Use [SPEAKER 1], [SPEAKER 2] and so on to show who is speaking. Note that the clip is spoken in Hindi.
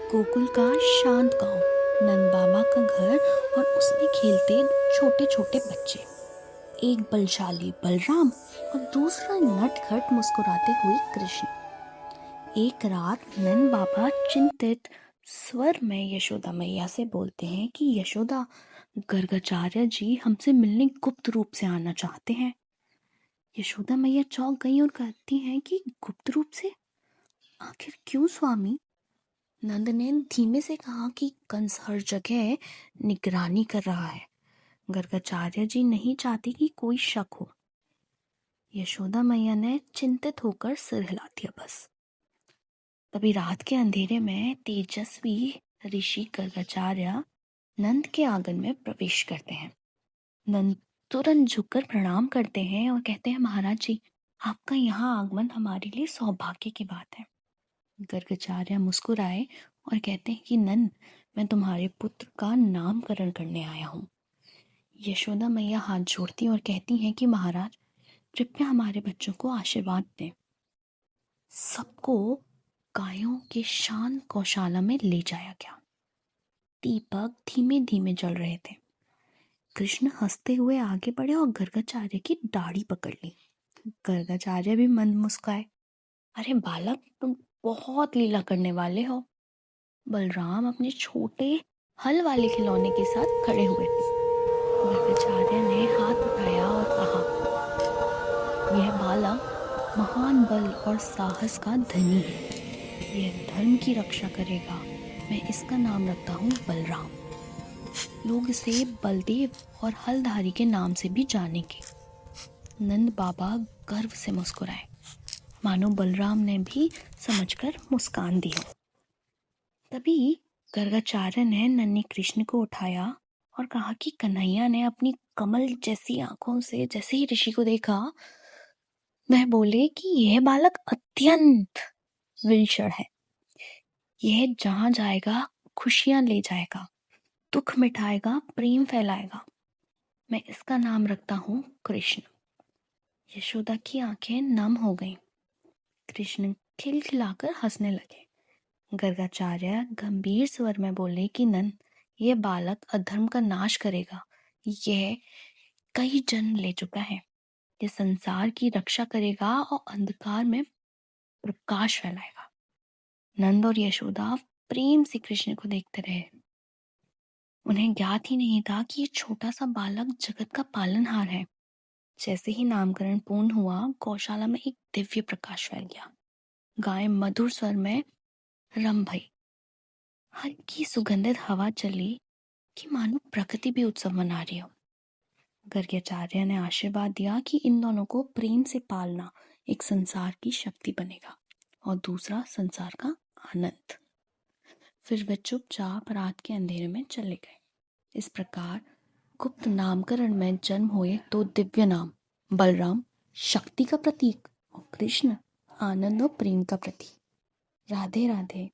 [SPEAKER 1] गोकुल का शांत गांव, नंद बाबा का घर और उसमें खेलते छोटे छोटे बच्चे। एक बलशाली बलराम और दूसरा नटखट मुस्कुराते हुए कृष्ण। एक रात नंद बाबा चिंतित स्वर में यशोदा मैया से बोलते हैं कि यशोदा, गर्गाचार्य जी हमसे मिलने गुप्त रूप से आना चाहते हैं। यशोदा मैया चौंक गई और कहती हैं कि गुप्त रूप से? आखिर क्यों स्वामी? नंद ने धीमे से कहा कि कंस हर जगह निगरानी कर रहा है। गर्गाचार्य जी नहीं चाहती कि कोई शक हो। यशोदा मैया ने चिंतित होकर सिर हिला दिया बस। तभी रात के अंधेरे में तेजस्वी ऋषि गर्गाचार्य नंद के आंगन में प्रवेश करते हैं। नंद तुरंत झुककर प्रणाम करते हैं और कहते हैं, महाराज जी, आपका यहाँ आगमन हमारे लिए सौभाग्य की बात है। गर्गाचार्य मुस्कुराए और कहते हैं कि नंद, मैं तुम्हारे पुत्र का नामकरण करने आया हूँ। यशोदा मैया हाथ जोड़ती और कहती हैं कि महाराज, कृपया हमारे बच्चों को आशीर्वाद दें। सबको गायों के शांत गौशाला में ले जाया गया। दीपक धीमे धीमे जल रहे थे। कृष्ण हंसते हुए आगे बढ़े और गर्गाचार्य की दाढ़ी पकड़ ली। गर्गाचार्य भी मंद मुस्काए। अरे बालक, तुम बहुत लीला करने वाले हो। बलराम अपने छोटे हल वाले खिलौने के साथ खड़े हुए थे। गर्गाचार्य ने हाथ उठाया और कहा, यह बालक महान बल और साहस का धनी है। यह धर्म की रक्षा करेगा। मैं इसका नाम रखता हूँ बलराम। लोग इसे बलदेव और हलधारी के नाम से भी जानेंगे। नंद बाबा गर्व से मुस्कुराए, मानो बलराम ने भी समझकर मुस्कान दी हो। तभी गर्गाचार्य ने नन्हे कृष्ण को उठाया और कहा कि कन्हैया ने अपनी कमल जैसी आंखों से जैसे ही ऋषि को देखा, वह बोले कि यह बालक अत्यंत विलक्षण है। यह जहां जाएगा खुशियां ले जाएगा, दुख मिटाएगा, प्रेम फैलाएगा। मैं इसका नाम रखता हूँ कृष्ण। यशोदा की आंखें नम हो गईं। कृष्ण खिलखिलाकर हंसने लगे। गर्गाचार्य गंभीर स्वर में बोले कि नंद, यह बालक अधर्म का नाश करेगा। यह कई जन्म ले चुका है। यह संसार की रक्षा करेगा और अंधकार में प्रकाश फैलाएगा। नंद और यशोदा प्रेम से कृष्ण को देखते रहे। उन्हें ज्ञात ही नहीं था कि ये छोटा सा बालक जगत का पालनहार है। जैसे ही नामकरण पूर्ण हुआ, गौशाला में एक दिव्य प्रकाश फैल गया। गाय मधुर स्वर में रम भई। हल्की सुगंधित हवा चली कि मानो प्रकृति भी उत्सव मना रही हो। गर्गाचार्य ने आशीर्वाद दिया कि इन दोनों को प्रेम से पालना एक संसार की शक्ति बनेगा और दूसरा संसार का आनंद। फिर वे चुपचाप रात के अंधेरे में चले गए। इस प्रकार गुप्त नामकरण में जन्म हुए दो दिव्य नाम, बलराम शक्ति का प्रतीक और कृष्ण आनंद और प्रेम का प्रतीक। राधे राधे।